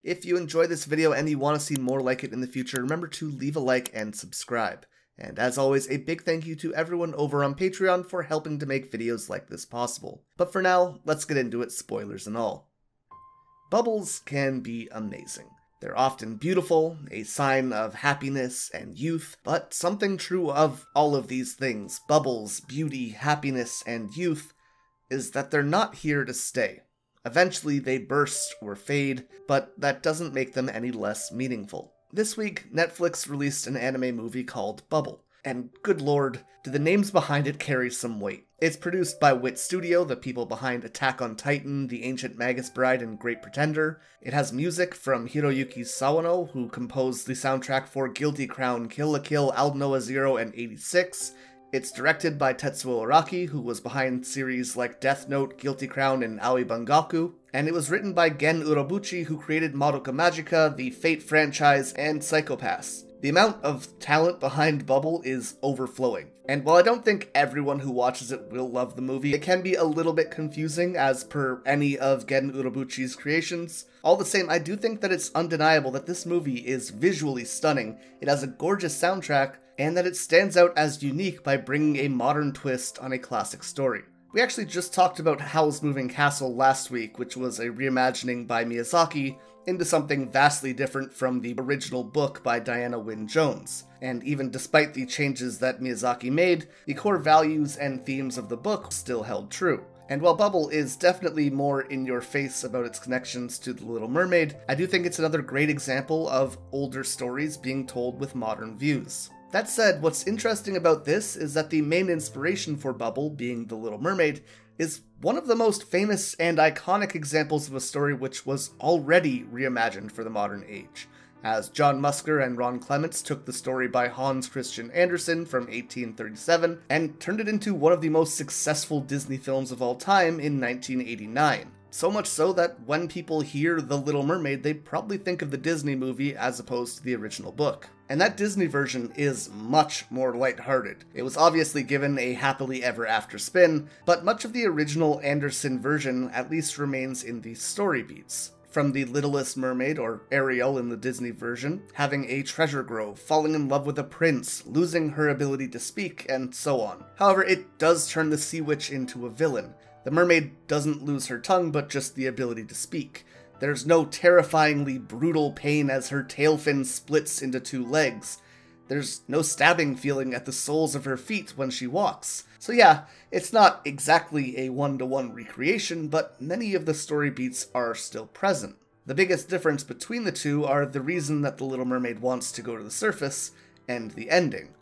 If you enjoyed this video and you want to see more like it in the future, remember to leave a like and subscribe. And as always, a big thank you to everyone over on Patreon for helping to make videos like this possible. But for now, let's get into it, spoilers and all. Bubbles can be amazing. They're often beautiful, a sign of happiness and youth, but something true of all of these things, bubbles, beauty, happiness, and youth, is that they're not here to stay. Eventually they burst or fade, but that doesn't make them any less meaningful. This week, Netflix released an anime movie called Bubble, and good lord, do the names behind it carry some weight. It's produced by Wit Studio, the people behind Attack on Titan, The Ancient Magus Bride, and Great Pretender. It has music from Hiroyuki Sawano, who composed the soundtrack for Guilty Crown, Kill la Kill, Aldnoah 0, and 86. It's directed by Tetsuo Araki, who was behind series like Death Note, Guilty Crown, and Aoi Bangaku. And it was written by Gen Urobuchi, who created Madoka Magica, the Fate franchise, and Psycho-Pass. The amount of talent behind Bubble is overflowing. And while I don't think everyone who watches it will love the movie, it can be a little bit confusing as per any of Gen Urobuchi's creations. All the same, I do think that it's undeniable that this movie is visually stunning, it has a gorgeous soundtrack, and that it stands out as unique by bringing a modern twist on a classic story. We actually just talked about Howl's Moving Castle last week, which was a reimagining by Miyazaki into something vastly different from the original book by Diana Wynne Jones. And even despite the changes that Miyazaki made, the core values and themes of the book still held true. And while Bubble is definitely more in your face about its connections to The Little Mermaid, I do think it's another great example of older stories being told with modern views. That said, what's interesting about this is that the main inspiration for Bubble, being The Little Mermaid, is one of the most famous and iconic examples of a story which was already reimagined for the modern age, as John Musker and Ron Clements took the story by Hans Christian Andersen from 1837 and turned it into one of the most successful Disney films of all time in 1989. So much so that when people hear The Little Mermaid, they probably think of the Disney movie as opposed to the original book. And that Disney version is much more lighthearted. It was obviously given a happily ever after spin, but much of the original Andersen version at least remains in the story beats. From the littlest mermaid, or Ariel in the Disney version, having a treasure grove, falling in love with a prince, losing her ability to speak, and so on. However, it does turn the sea witch into a villain. The mermaid doesn't lose her tongue, but just the ability to speak. There's no terrifyingly brutal pain as her tail fin splits into two legs. There's no stabbing feeling at the soles of her feet when she walks. So yeah, it's not exactly a one-to-one recreation, but many of the story beats are still present. The biggest difference between the two are the reason that the Little Mermaid wants to go to the surface, and the ending.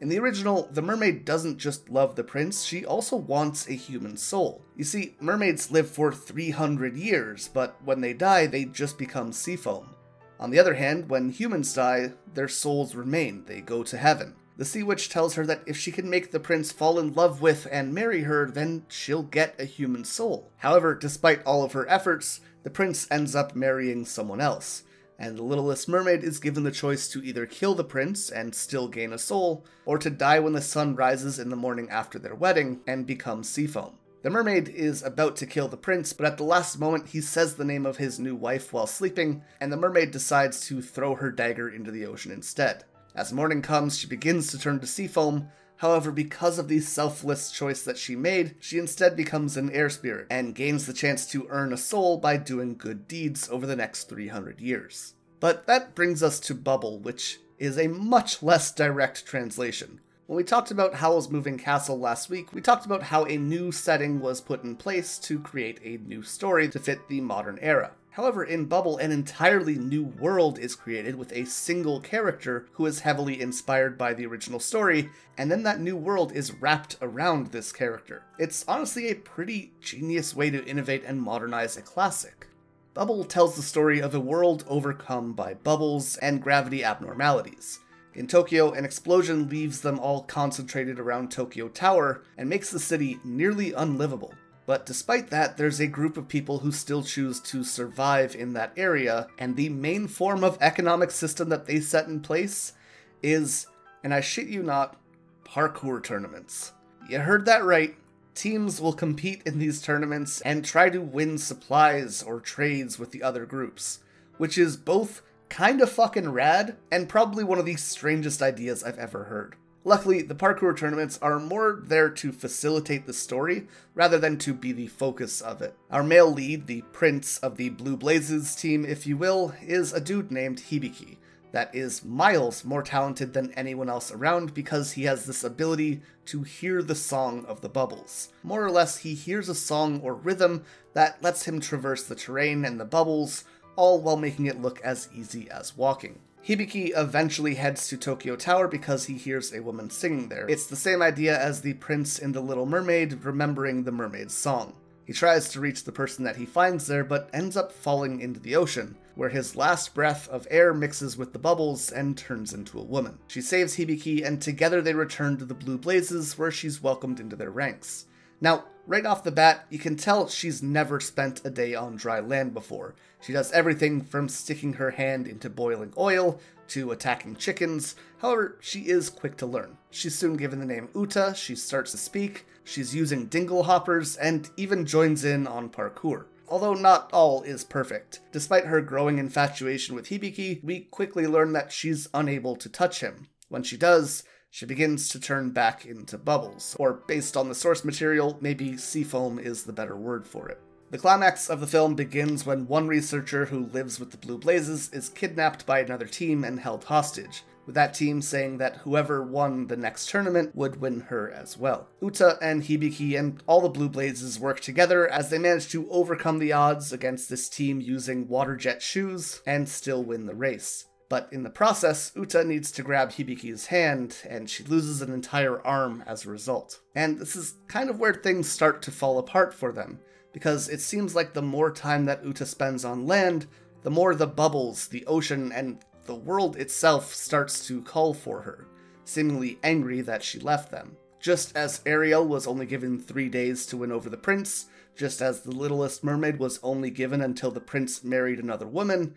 In the original, the mermaid doesn't just love the prince, she also wants a human soul. You see, mermaids live for 300 years, but when they die, they just become sea foam. On the other hand, when humans die, their souls remain, they go to heaven. The sea witch tells her that if she can make the prince fall in love with and marry her, then she'll get a human soul. However, despite all of her efforts, the prince ends up marrying someone else. And the littlest mermaid is given the choice to either kill the prince and still gain a soul, or to die when the sun rises in the morning after their wedding and become sea foam. The mermaid is about to kill the prince, but at the last moment he says the name of his new wife while sleeping, and the mermaid decides to throw her dagger into the ocean instead. As morning comes, she begins to turn to sea foam. However, because of the selfless choice that she made, she instead becomes an air spirit, and gains the chance to earn a soul by doing good deeds over the next 300 years. But that brings us to Bubble, which is a much less direct translation. When we talked about Howl's Moving Castle last week, we talked about how a new setting was put in place to create a new story to fit the modern era. However, in Bubble, an entirely new world is created with a single character who is heavily inspired by the original story, and then that new world is wrapped around this character. It's honestly a pretty genius way to innovate and modernize a classic. Bubble tells the story of a world overcome by bubbles and gravity abnormalities. In Tokyo, an explosion leaves them all concentrated around Tokyo Tower and makes the city nearly unlivable. But despite that, there's a group of people who still choose to survive in that area, and the main form of economic system that they set in place is, and I shit you not, parkour tournaments. You heard that right. Teams will compete in these tournaments and try to win supplies or trades with the other groups. which is both kinda fucking rad and probably one of the strangest ideas I've ever heard. Luckily, the parkour tournaments are more there to facilitate the story rather than to be the focus of it. Our male lead, the prince of the Blue Blazes team if you will, is a dude named Hibiki that is miles more talented than anyone else around because he has this ability to hear the song of the bubbles. More or less, he hears a song or rhythm that lets him traverse the terrain and the bubbles, all while making it look as easy as walking. Hibiki eventually heads to Tokyo Tower because he hears a woman singing there. It's the same idea as the prince in The Little Mermaid remembering the mermaid's song. He tries to reach the person that he finds there, but ends up falling into the ocean, where his last breath of air mixes with the bubbles and turns into a woman. She saves Hibiki, and together they return to the Blue Blazes, where she's welcomed into their ranks. Now, right off the bat, you can tell she's never spent a day on dry land before. She does everything from sticking her hand into boiling oil to attacking chickens. However, she is quick to learn. She's soon given the name Uta, she starts to speak, she's using dingle hoppers, and even joins in on parkour. Although not all is perfect. Despite her growing infatuation with Hibiki, we quickly learn that she's unable to touch him. When she does, she begins to turn back into bubbles, or based on the source material, maybe seafoam is the better word for it. The climax of the film begins when one researcher who lives with the Blue Blazes is kidnapped by another team and held hostage, with that team saying that whoever won the next tournament would win her as well. Uta and Hibiki and all the Blue Blazes work together as they manage to overcome the odds against this team using water jet shoes and still win the race. But in the process, Uta needs to grab Hibiki's hand, and she loses an entire arm as a result. And this is kind of where things start to fall apart for them, because it seems like the more time that Uta spends on land, the more the bubbles, the ocean, and the world itself starts to call for her, seemingly angry that she left them. Just as Ariel was only given 3 days to win over the prince, just as the Littlest Mermaid was only given until the prince married another woman,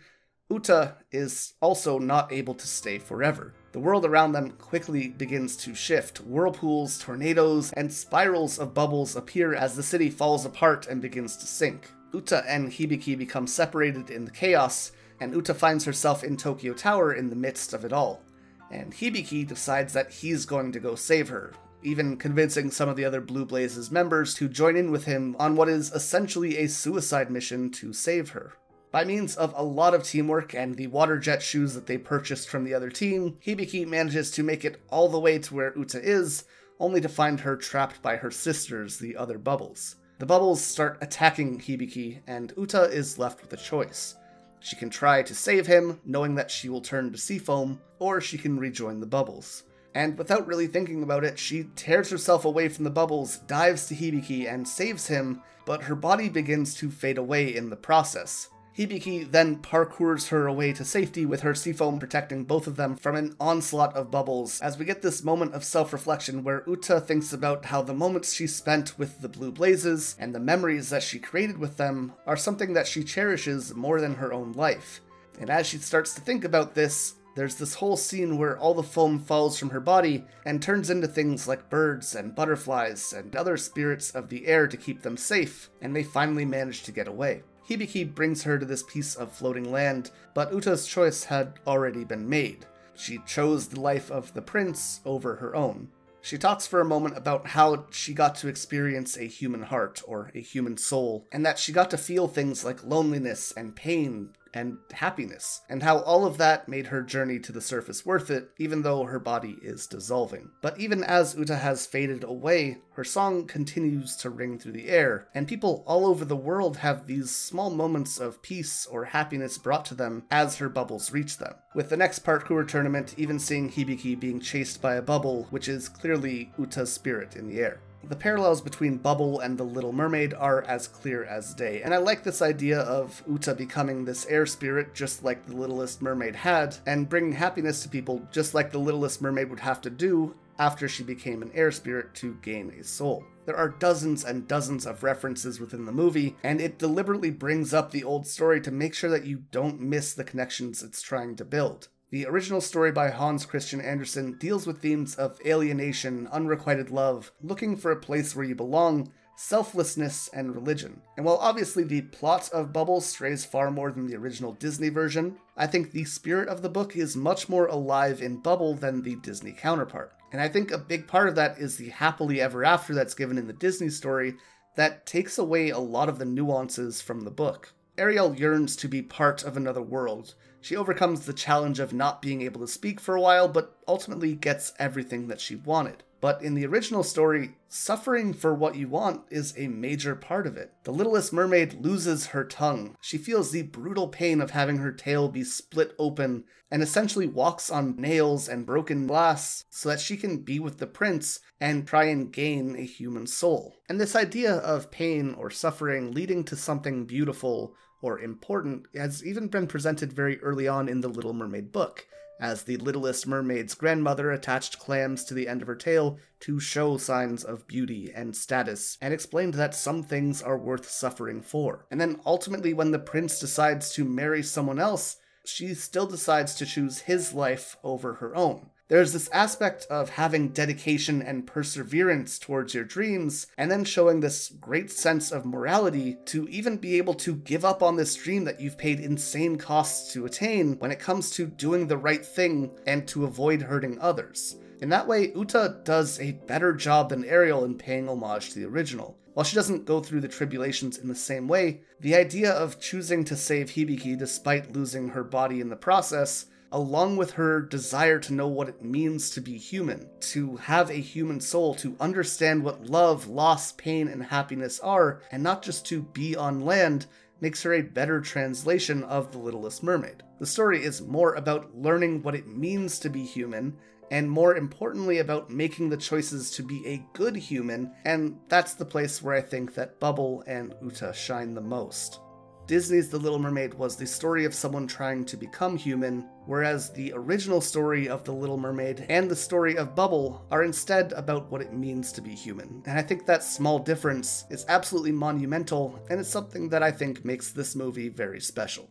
Uta is also not able to stay forever. The world around them quickly begins to shift. Whirlpools, tornadoes, and spirals of bubbles appear as the city falls apart and begins to sink. Uta and Hibiki become separated in the chaos, and Uta finds herself in Tokyo Tower in the midst of it all. And Hibiki decides that he's going to go save her, even convincing some of the other Blue Blazes members to join in with him on what is essentially a suicide mission to save her. By means of a lot of teamwork and the water jet shoes that they purchased from the other team, Hibiki manages to make it all the way to where Uta is, only to find her trapped by her sisters, the other bubbles. The bubbles start attacking Hibiki, and Uta is left with a choice. She can try to save him, knowing that she will turn to seafoam, or she can rejoin the bubbles. And without really thinking about it, she tears herself away from the bubbles, dives to Hibiki, and saves him, but her body begins to fade away in the process. Hibiki then parkours her away to safety with her seafoam protecting both of them from an onslaught of bubbles, as we get this moment of self-reflection where Uta thinks about how the moments she spent with the Blue Blazes and the memories that she created with them are something that she cherishes more than her own life. And as she starts to think about this, there's this whole scene where all the foam falls from her body and turns into things like birds and butterflies and other spirits of the air to keep them safe, and they finally manage to get away. Hibiki brings her to this piece of floating land, but Uta's choice had already been made. She chose the life of the prince over her own. She talks for a moment about how she got to experience a human heart, or a human soul, and that she got to feel things like loneliness and pain and happiness, and how all of that made her journey to the surface worth it, even though her body is dissolving. But even as Uta has faded away, her song continues to ring through the air, and people all over the world have these small moments of peace or happiness brought to them as her bubbles reach them. With the next parkour tournament even seeing Hibiki being chased by a bubble, which is clearly Uta's spirit in the air. The parallels between Bubble and the Little Mermaid are as clear as day, and I like this idea of Uta becoming this air spirit just like the Littlest Mermaid had, and bringing happiness to people just like the Littlest Mermaid would have to do after she became an air spirit to gain a soul. There are dozens and dozens of references within the movie, and it deliberately brings up the old story to make sure that you don't miss the connections it's trying to build. The original story by Hans Christian Andersen deals with themes of alienation, unrequited love, looking for a place where you belong, selflessness, and religion. And while obviously the plot of Bubble strays far more than the original Disney version, I think the spirit of the book is much more alive in Bubble than the Disney counterpart. And I think a big part of that is the happily ever after that's given in the Disney story that takes away a lot of the nuances from the book. Ariel yearns to be part of another world. She overcomes the challenge of not being able to speak for a while, but ultimately gets everything that she wanted. But in the original story, suffering for what you want is a major part of it. The Littlest Mermaid loses her tongue. She feels the brutal pain of having her tail be split open and essentially walks on nails and broken glass so that she can be with the prince and try and gain a human soul. And this idea of pain or suffering leading to something beautiful or important has even been presented very early on in the Little Mermaid book, as the Littlest Mermaid's grandmother attached clams to the end of her tail to show signs of beauty and status, and explained that some things are worth suffering for. And then ultimately when the prince decides to marry someone else, she still decides to choose his life over her own. There's this aspect of having dedication and perseverance towards your dreams, and then showing this great sense of morality to even be able to give up on this dream that you've paid insane costs to attain when it comes to doing the right thing and to avoid hurting others. In that way, Uta does a better job than Ariel in paying homage to the original. While she doesn't go through the tribulations in the same way, the idea of choosing to save Hibiki despite losing her body in the process, along with her desire to know what it means to be human, to have a human soul, to understand what love, loss, pain, and happiness are, and not just to be on land, makes her a better translation of The Littlest Mermaid. The story is more about learning what it means to be human, and more importantly about making the choices to be a good human, and that's the place where I think that Bubble and Uta shine the most. Disney's The Little Mermaid was the story of someone trying to become human, whereas the original story of The Little Mermaid and the story of Bubble are instead about what it means to be human. And I think that small difference is absolutely monumental, and it's something that I think makes this movie very special.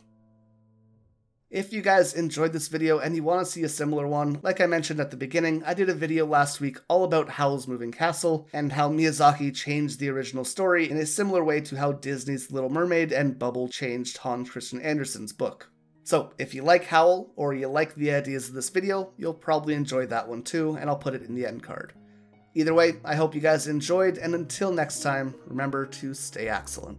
If you guys enjoyed this video and you want to see a similar one, like I mentioned at the beginning, I did a video last week all about Howl's Moving Castle and how Miyazaki changed the original story in a similar way to how Disney's Little Mermaid and Bubble changed Hans Christian Andersen's book. So if you like Howl, or you like the ideas of this video, you'll probably enjoy that one too, and I'll put it in the end card. Either way, I hope you guys enjoyed, and until next time, remember to stay excellent.